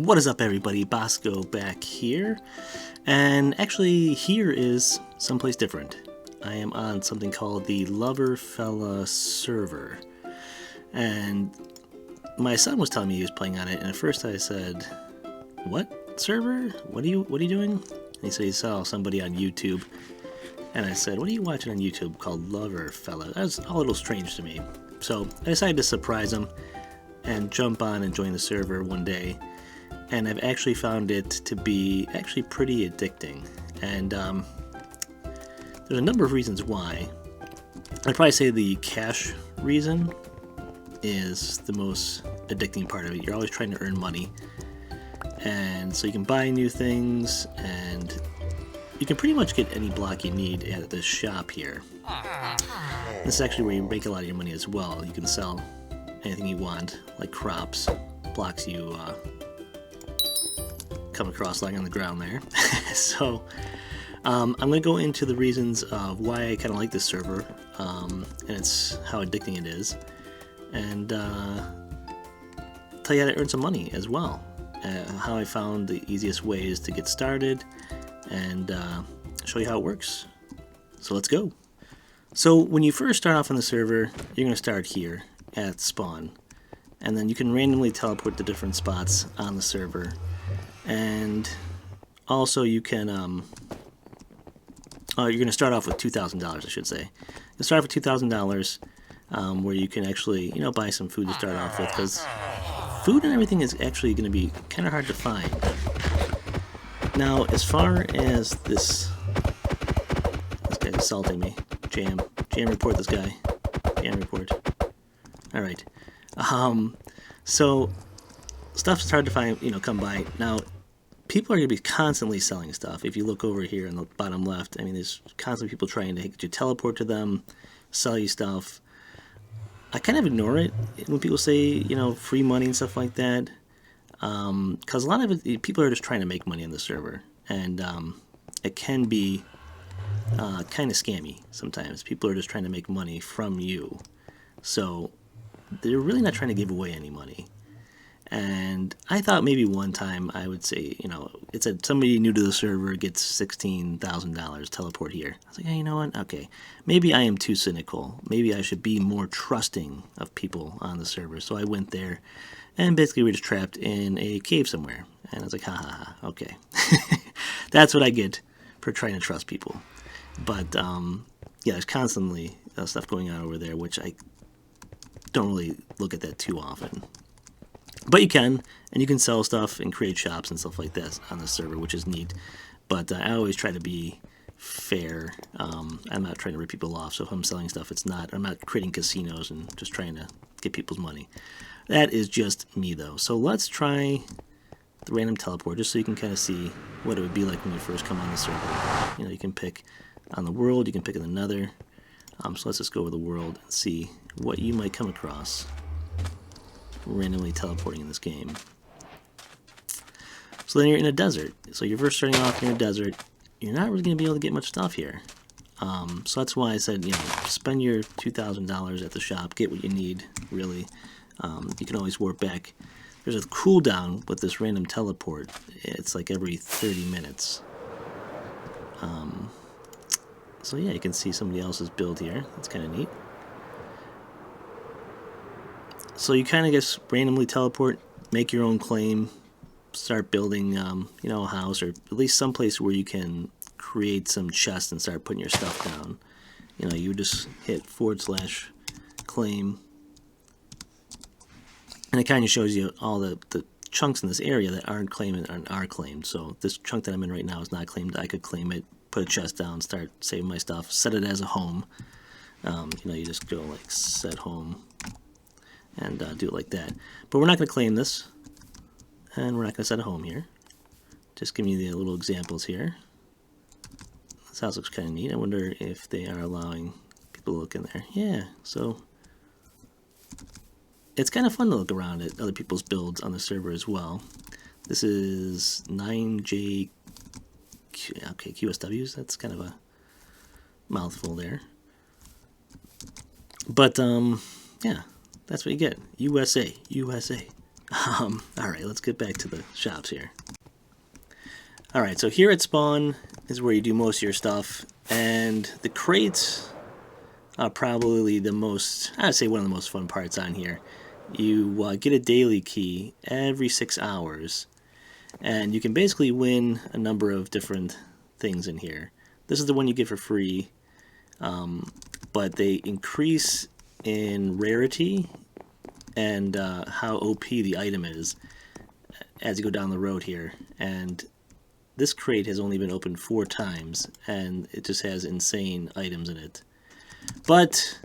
What is up, everybody? Bosco back here, and actually here is someplace different. I am on something called the LoverFella Server, and my son was telling me he was playing on it, and at first I said, "What server? What are you doing?" And he said he saw somebody on YouTube, and I said, "What are you watching on YouTube called LoverFella?" That was a little strange to me, so I decided to surprise him and jump on and join the server one day. And I've actually found it to be actually pretty addicting. And there's a number of reasons why. I'd probably say the cash reason is the most addicting part of it. You're always trying to earn money. And so you can buy new things, and you can pretty much get any block you need at this shop here. This is actually where you make a lot of your money as well. You can sell anything you want, like crops, blocks you come across lying on the ground there. So I'm going to go into the reasons of why I kind of like this server, and it's how addicting it is, and tell you how to earn some money as well, how I found the easiest ways to get started, and show you how it works. So let's go. So when you first start off on the server, you're going to start here at spawn, and then you can randomly teleport to different spots on the server. And also you can, you're going to start off with $2,000, I should say. You'll start off with $2,000, where you can actually, buy some food to start off with, because food and everything is actually going to be kind of hard to find. Now, as far as this guy's assaulting me. Jam report this guy. Jam report. Alright. So, stuff's hard to find, come by. Now, people are going to be constantly selling stuff. If you look over here on the bottom left, there's constantly people trying to get you teleport to them, sell you stuff. I kind of ignore it when people say, free money and stuff like that, because a lot of it, people are just trying to make money on the server, and it can be kind of scammy sometimes. People are just trying to make money from you, so they're really not trying to give away any money. And I thought maybe one time I would say, it said somebody new to the server gets $16,000 teleport here. I was like, hey, you know what? Okay, maybe I am too cynical. Maybe I should be more trusting of people on the server. So I went there, and basically we were just trapped in a cave somewhere. And I was like, ha ha ha, okay. That's what I get for trying to trust people. But yeah, there's constantly stuff going on over there, which I don't really look at that too often. But you can, and you can sell stuff and create shops and stuff like that on the server, which is neat. But I always try to be fair. I'm not trying to rip people off, so if I'm selling stuff, I'm not creating casinos and just trying to get people's money. That is just me, though. So let's try the random teleport, just so you can kind of see what it would be like when you first come on the server. You can pick on the world, you can pick on another. So let's just go over the world and see what you might come across randomly teleporting in this game. So then you're in a desert. So you're first starting off in a desert. You're not really going to be able to get much stuff here. So that's why I said, spend your $2,000 at the shop, get what you need, really. You can always warp back. There's a cooldown with this random teleport. It's like every 30 minutes. So yeah, you can see somebody else's build here. That's kind of neat. So you kind of just randomly teleport, make your own claim, start building, a house, or at least someplace where you can create some chests and start putting your stuff down. You just hit /claim, and it kind of shows you all the chunks in this area that aren't claimed and are claimed. So this chunk that I'm in right now is not claimed. I could claim it, put a chest down, start saving my stuff, set it as a home. You just go like set home, and do it like that. But we're not going to claim this, and we're not going to set a home here. Just giving you the little examples here. This house looks kind of neat. I wonder if they are allowing people to look in there. Yeah, so it's kind of fun to look around at other people's builds on the server as well. This is 9J... Okay, QSWs. That's kind of a mouthful there. But, yeah. That's what you get. USA. USA. Alright, let's get back to the shops here. Alright, so here at spawn is where you do most of your stuff, and the crates are probably the most, I'd say one of the most fun parts on here. You get a daily key every 6 hours, and you can basically win a number of different things in here. This is the one you get for free, but they increase in rarity and how OP the item is as you go down the road here. And this crate has only been opened 4 times, and it just has insane items in it. But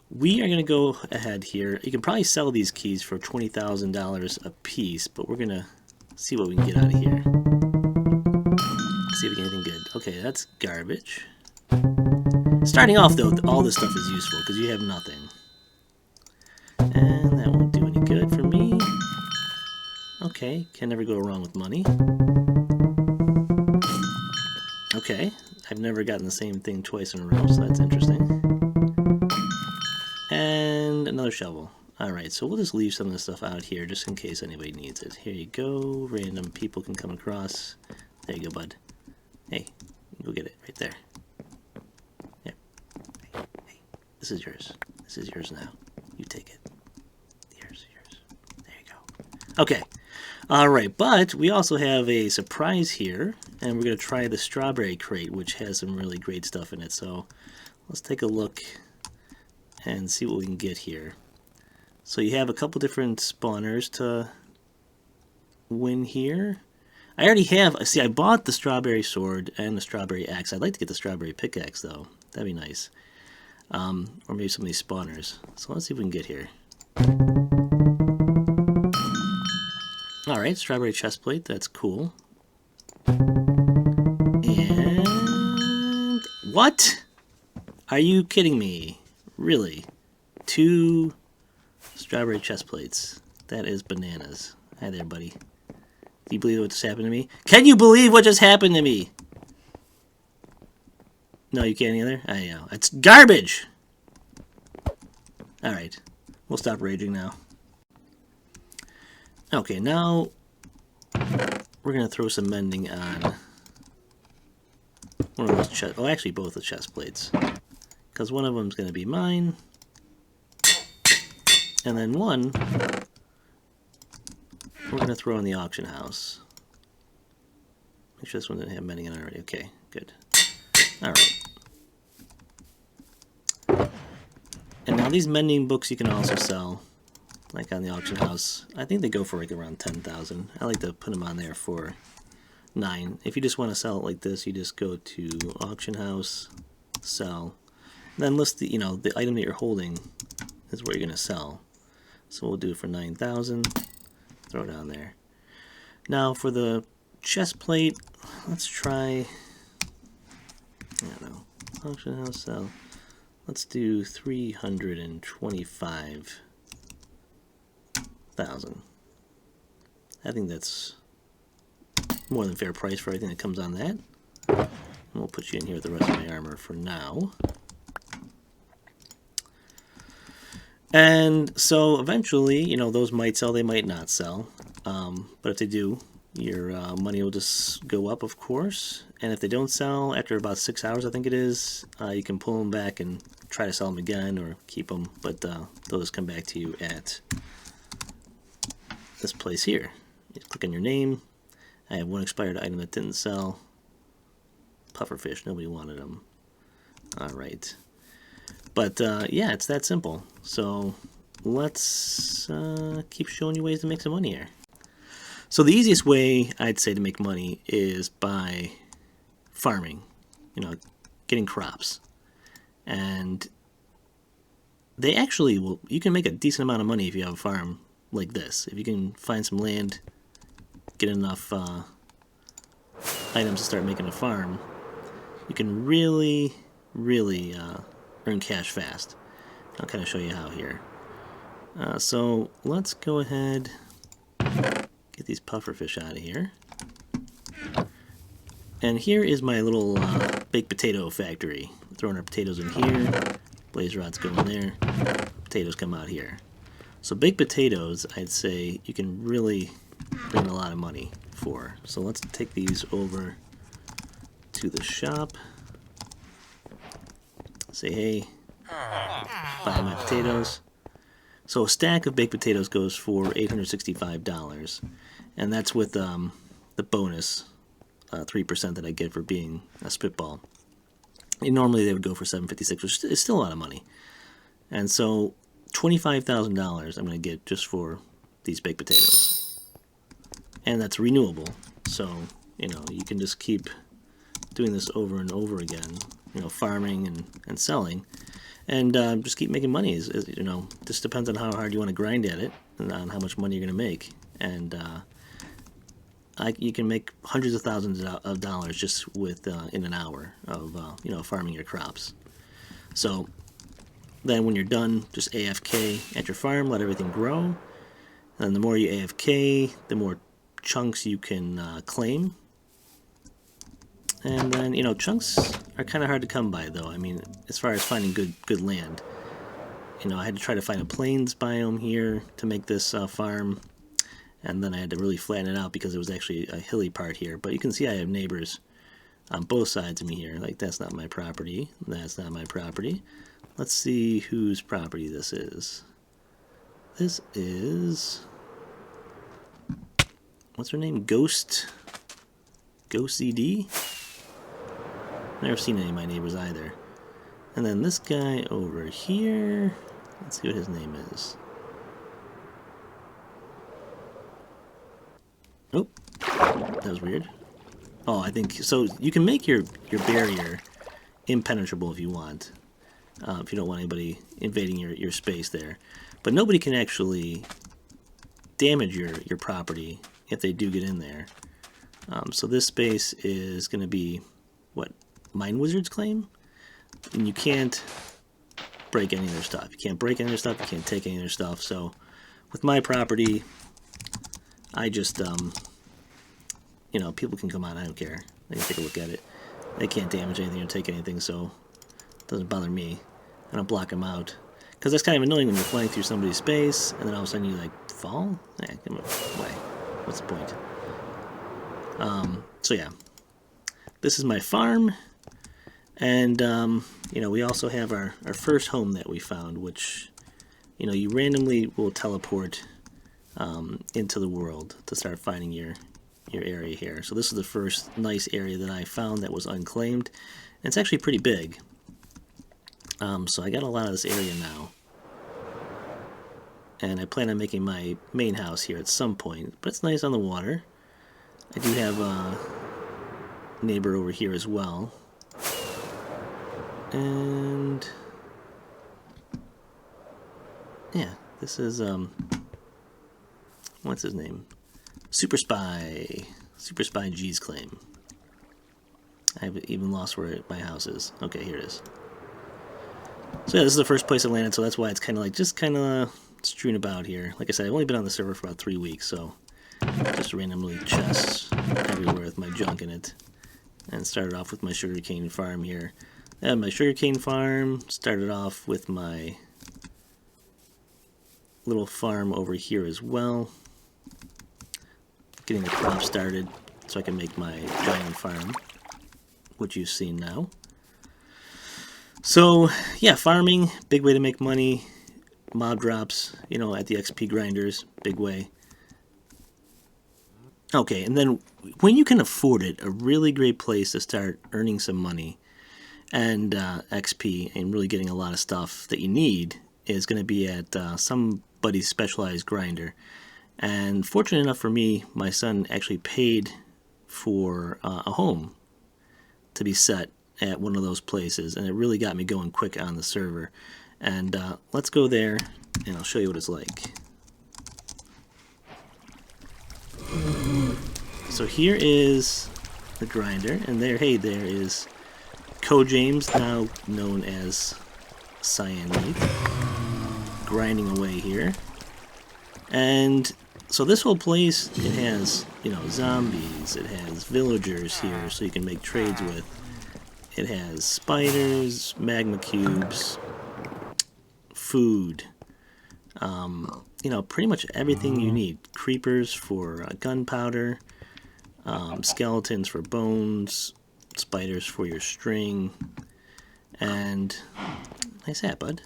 we are going to go ahead here. You can probably sell these keys for $20,000 a piece, but we're going to see what we can get out of here. See if we get anything good. Okay, that's garbage. Starting off, though, all this stuff is useful because you have nothing. And that won't do any good for me. Okay, can never go wrong with money. Okay, I've never gotten the same thing twice in a row, so that's interesting. And another shovel. Alright, so we'll just leave some of this stuff out here just in case anybody needs it. Here you go. Random people can come across. There you go, bud. Hey, go get it right there. There. Hey, this is yours. This is yours now. You take it. Yours. There you go. Okay. Alright, but we also have a surprise here, and we're going to try the strawberry crate, which has some really great stuff in it. So let's take a look and see what we can get here. So you have a couple different spawners to win here. I already have, see, I bought the strawberry sword and the strawberry axe. I'd like to get the strawberry pickaxe though. That'd be nice. Or maybe some of these spawners. So let's see if we can get here. Alright, strawberry chestplate, that's cool. And what? Are you kidding me? Really? 2 strawberry chest plates. That is bananas. Hi there, buddy. Do you believe what just happened to me? Can you believe what just happened to me? No, you can't either? I know. It's garbage! Alright. We'll stop raging now. Okay, now we're going to throw some mending on one of those chest... Oh, actually both the chest plates. Because one of them's going to be mine. And then one we're going to throw in the auction house. Make sure this one didn't have mending in it already. Okay, good. Alright. And now these mending books you can also sell, like on the auction house. I think they go for like around 10,000. I like to put them on there for 9. If you just want to sell it like this, you just go to auction house, sell, then list the, the item that you're holding is what you're going to sell. So we'll do it for 9,000. Throw it down there. Now for the chest plate, let's try, I don't know, auction house sell. Let's do 325,000. I think that's more than fair price for everything that comes on that. And we'll put you in here with the rest of my armor for now. And so eventually, those might sell, they might not sell. But if they do, your money will just go up, of course. And if they don't sell after about 6 hours, I think it is, you can pull them back and try to sell them again or keep them. But those come back to you at this place here. You click on your name. I have one expired item that didn't sell. Pufferfish, nobody wanted them. Alright. But yeah, it's that simple. So let's keep showing you ways to make some money here. So the easiest way I'd say to make money is by farming, getting crops. And they actually will, you can make a decent amount of money if you have a farm like this. If you can find some land, get enough items to start making a farm, you can really earn cash fast. I'll kind of show you how here. So let's go ahead, get these pufferfish out of here. And here is my little baked potato factory. Throwing our potatoes in here, blaze rods go in there, potatoes come out here. So baked potatoes, I'd say you can really bring a lot of money for. So let's take these over to the shop. Say, hey, buy my potatoes. So a stack of baked potatoes goes for $865, and that's with the bonus 3% that I get for being a spitball. And normally they would go for $756, which is still a lot of money. And so $25,000 I'm going to get just for these baked potatoes, and that's renewable. So you can just keep doing this over and over again. Farming and selling, and just keep making money. Just depends on how hard you want to grind at it and on how much money you're going to make. And you can make hundreds of thousands of dollars just with in an hour of farming your crops. So then when you're done, just AFK at your farm, let everything grow. And the more you AFK, the more chunks you can claim. And then, chunks are kind of hard to come by, though. I mean, as far as finding good land. I had to try to find a plains biome here to make this farm. And then I had to really flatten it out because it was actually a hilly part here. But you can see I have neighbors on both sides of me here. Like, that's not my property. That's not my property. Let's see whose property this is. This is... what's her name? Ghost ED? Never seen any of my neighbors either. And then this guy over here, let's see what his name is. Oh, that was weird. Oh, I think so. You can make your barrier impenetrable if you want, if you don't want anybody invading your space there. But nobody can actually damage your property if they do get in there. So this space is going to be what Mine Wizards claim, and you can't break any of their stuff. You can't break any of their stuff. You can't take any of their stuff. So with my property, I just people can come on. I don't care. They can take a look at it. They can't damage anything or take anything, so it doesn't bother me. I don't block them out because that's kind of annoying when you're flying through somebody's space and then all of a sudden you fall. Come away. What's the point? So yeah, this is my farm, and we also have our first home that we found, which you randomly will teleport into the world to start finding your area here. So this is the first nice area that I found that was unclaimed, and it's actually pretty big. So I got a lot of this area now, and I plan on making my main house here at some point, but it's nice on the water. I do have a neighbor over here as well. And yeah, this is what's his name? Super Spy G's claim. I've even lost where my house is. Okay, here it is. So yeah, this is the first place I landed, so that's why it's kind of strewn about here. Like I said, I've only been on the server for about 3 weeks, so just randomly chests everywhere with my junk in it. And started off with my sugarcane farm here. I had my sugarcane farm, started off with my little farm over here as well. Getting the crop started so I can make my giant farm, which you've seen now. So yeah, farming, big way to make money. Mob drops, at the XP grinders, big way. Okay, and then when you can afford it, a really great place to start earning some money and XP and really getting a lot of stuff that you need is going to be at somebody's specialized grinder. And fortunate enough for me, my son actually paid for a home to be set at one of those places, and it really got me going quick on the server. And let's go there, and I'll show you what it's like. So here is the grinder, and there is Co-James, now known as Cyanide, grinding away here. And so this whole place, it has, zombies, it has villagers here so you can make trades with. It has spiders, magma cubes, food, you know, pretty much everything you need. Creepers for gunpowder, skeletons for bones, spiders for your string, and nice hat, bud.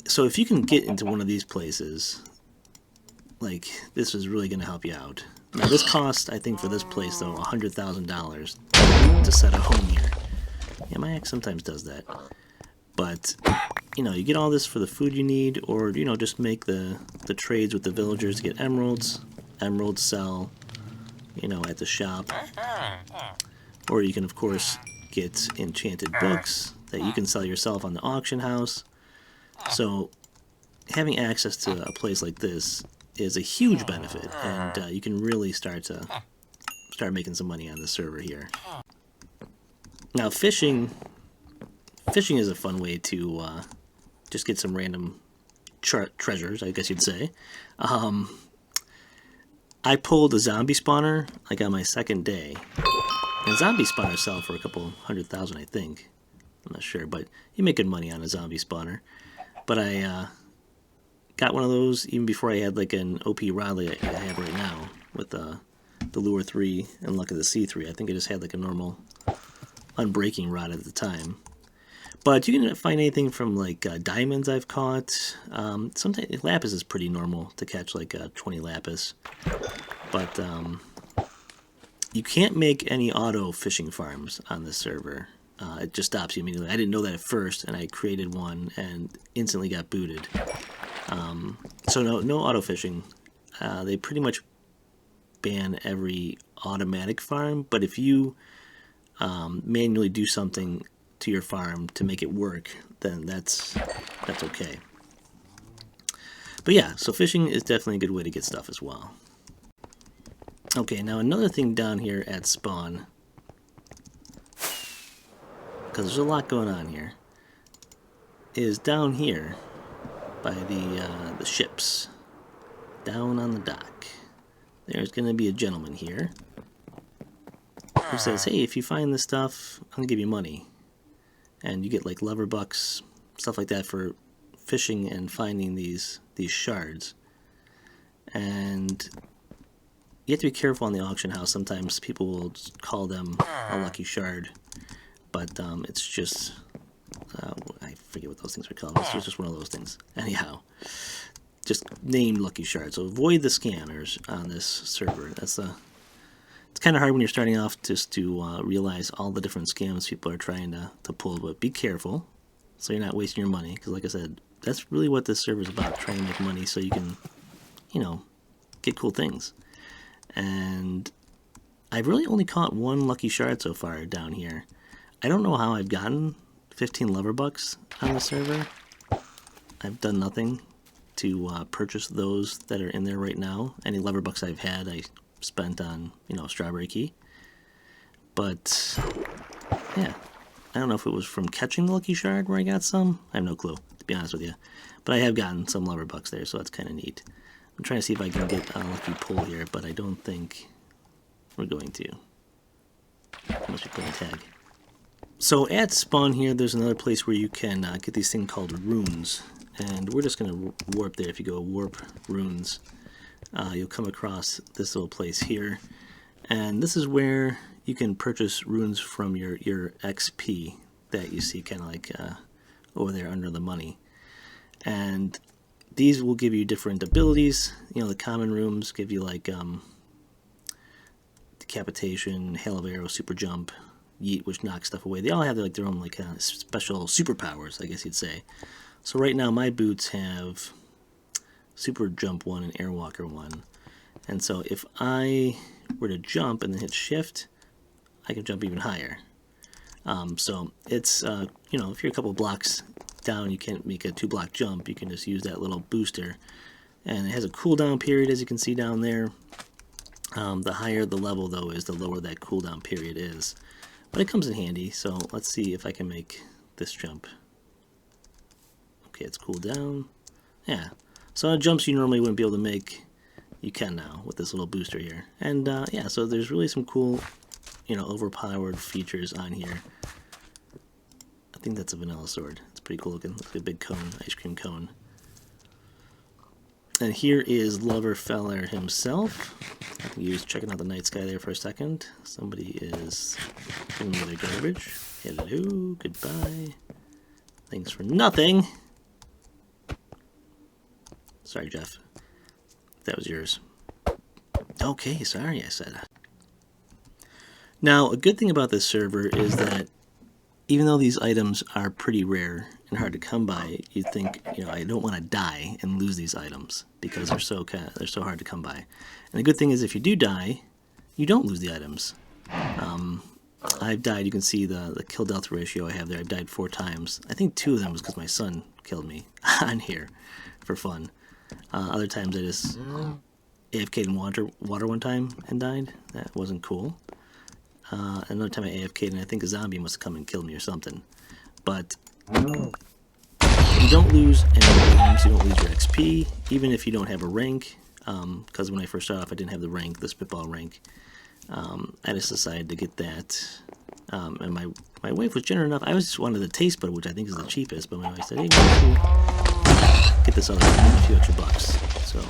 So if you can get into one of these places, like, this is really going to help you out. Now this cost, I think for this place though, $100,000 to set a home here. Yeah, my ex sometimes does that. But, you know, you get all this for the food you need, or, you know, just make the trades with the villagers to get emeralds. Emeralds sell, you know, at the shop. Or you can, of course, get enchanted books that you can sell yourself on the auction house. So having access to a place like this is a huge benefit, and you can really start making some money on the server here. Now fishing is a fun way to just get some random treasures, I guess you'd say. I pulled a zombie spawner like on my second day, and zombie spawners sell for a couple $100,000, I think. I'm not sure, but you make good money on a zombie spawner. But I got one of those even before I had like an OP rod like I have right now with the Lure 3 and Luck of the Sea 3. I think I just had like a normal unbreaking rod at the time. But you can find anything from like diamonds I've caught. Sometimes lapis is pretty normal to catch, like 20 lapis. But you can't make any auto fishing farms on this server. It just stops you immediately. I didn't know that at first, and I created one and instantly got booted. So no auto fishing. They pretty much ban every automatic farm, but if you manually do something to your farm to make it work, then that's okay. But yeah, so fishing is definitely a good way to get stuff as well. Okay, now another thing down here at spawn, because there's a lot going on here, is down here by the ships, down on the dock. There's going to be a gentleman here who says, hey, if you find this stuff, I'm going to give you money. And you get like lever bucks, stuff like that for fishing and finding these shards. And you have to be careful on the auction house. Sometimes people will call them a lucky shard, but it's just I forget what those things are called. It's just one of those things. Anyhow, just named lucky shards. So avoid the scammers on this server. It's kind of hard when you're starting off just to realize all the different scams people are trying to pull, but be careful so you're not wasting your money, because like I said, that's really what this server is about, trying to make money so you can, you know, get cool things. And I've really only caught one lucky shard so far down here. I don't know how I've gotten 15 lever bucks on the server. I've done nothing to purchase those that are in there right now. Any lever bucks I've had, I spent on, you know, strawberry key. But yeah, I don't know if it was from catching the lucky shard where I got some. I have no clue, to be honest with you. But I have gotten some lever bucks there, so that's kind of neat. I'm trying to see if I can get a lucky pull here, but I don't think we're going to. Unless we put a tag. So at spawn here, there's another place where you can get these things called runes. And we're just going to warp there. If you go warp runes, you'll come across this little place here. And this is where you can purchase runes from your XP that you see kind of like over there under the money. And these will give you different abilities. You know, the common rooms give you like decapitation, hail of arrow, super jump, yeet, which knocks stuff away. They all have like their own like special superpowers, I guess you'd say. So right now my boots have super jump 1 and airwalker 1. And so if I were to jump and then hit shift, I can jump even higher. So it's, you know, if you're a couple blocks down, you can't make a 2-block jump, you can just use that little booster. And it has a cooldown period, as you can see down there. The higher the level, though, is the lower that cooldown period is. But it comes in handy, so let's see if I can make this jump. Okay, it's cooled down. Yeah, so jumps you normally wouldn't be able to make, you can now with this little booster here. And yeah, so there's really some cool, you know, overpowered features on here. I think that's a vanilla sword. It's pretty cool looking. Looks like a big cone, ice cream cone. And here is LoverFella himself. He was checking out the night sky there for a second. Somebody is giving me their garbage. Hello, goodbye. Thanks for nothing. Sorry, Jeff. That was yours. Okay, sorry, I said. Now, a good thing about this server is that even though these items are pretty rare and hard to come by, you think, I don't want to die and lose these items because they're so hard to come by. And the good thing is, if you do die, you don't lose the items. I've died. You can see the kill death ratio I have there. I've died 4 times. I think 2 of them was because my son killed me on here for fun. Other times I just AFK'd in water one time and died. That wasn't cool. Another time I AFK'd and I think a zombie must have come and killed me or something. But you don't lose any games, you don't lose your XP, even if you don't have a rank. Because when I first started off, I didn't have the rank, the spitball rank. I just decided to get that. And my wife was generous enough. I just wanted the taste bud, which I think is the cheapest. But my wife said, hey, why don't you get this other one, a few extra bucks. So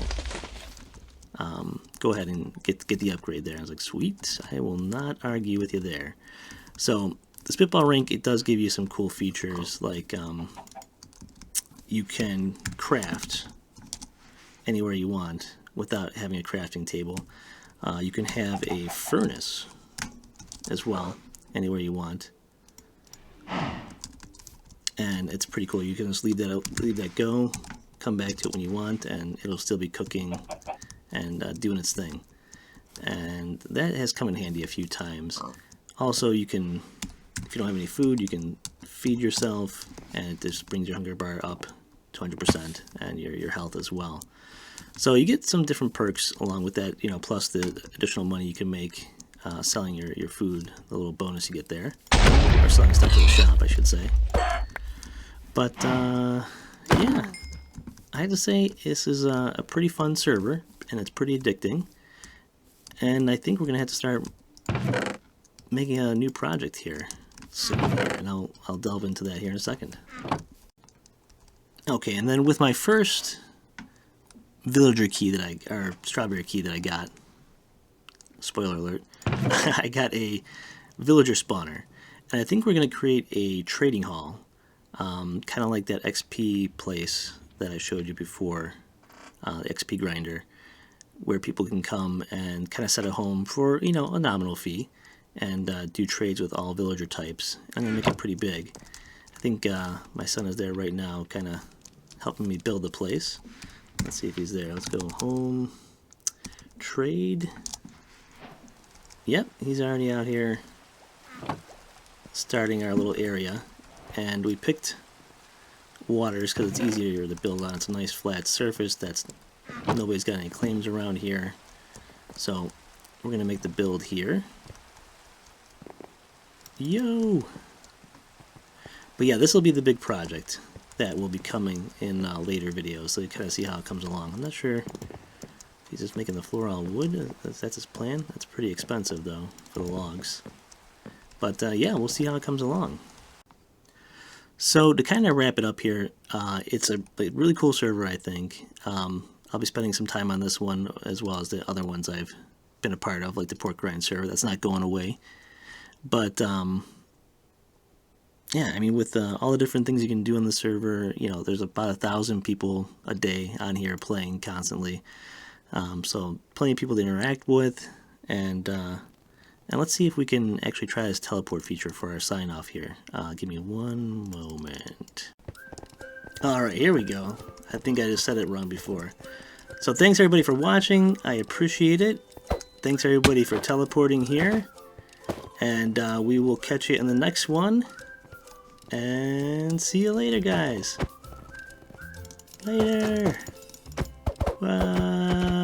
go ahead and get the upgrade there. I was like, sweet, I will not argue with you there. So the spitball rank, it does give you some cool features, like you can craft anywhere you want without having a crafting table. You can have a furnace as well anywhere you want, and it's pretty cool. You can just leave that go, come back to it when you want, and it'll still be cooking and doing its thing. And that has come in handy a few times. Also, you can, if you don't have any food, you can feed yourself, and it just brings your hunger bar up to 100% and your health as well. So you get some different perks along with that, plus the additional money you can make selling your food, the little bonus you get there, or selling stuff to the shop, I should say. But yeah, I have to say this is a pretty fun server, and it's pretty addicting. And I think we're gonna have to start making a new project here soon, and I'll delve into that here in a second. Okay, and then with my first villager key or strawberry key that I got, spoiler alert, I got a villager spawner, and I think we're gonna create a trading hall, kind of like that XP place that I showed you before, the XP grinder, where people can come and kind of set a home for a nominal fee and do trades with all villager types. I'm gonna make it pretty big. I think my son is there right now, kind of helping me build the place. Let's see if he's there. Let's go home, trade. Yep, he's already out here starting our little area, and we picked waters because it's easier to build on. It's a nice flat surface that's nobody's got any claims around here. So we're gonna make the build here. Yo! But yeah, this will be the big project that will be coming in later videos, so you kind of see how it comes along. I'm not sure if he's just making the floor all wood. That's his plan. That's pretty expensive though for the logs. But yeah, we'll see how it comes along. So to kind of wrap it up here, it's a really cool server, I think. I'll be spending some time on this one as well as the other ones I've been a part of, like the pork grind server. That's not going away. But yeah, I mean, with all the different things you can do on the server, there's about 1,000 people a day on here playing constantly. So plenty of people to interact with, and let's see if we can actually try this teleport feature for our sign off here. Give me one moment. Alright, here we go. I think I just said it wrong before. So thanks everybody for watching. I appreciate it. Thanks everybody for teleporting here. And we will catch you in the next one. And see you later, guys. Later. Bye.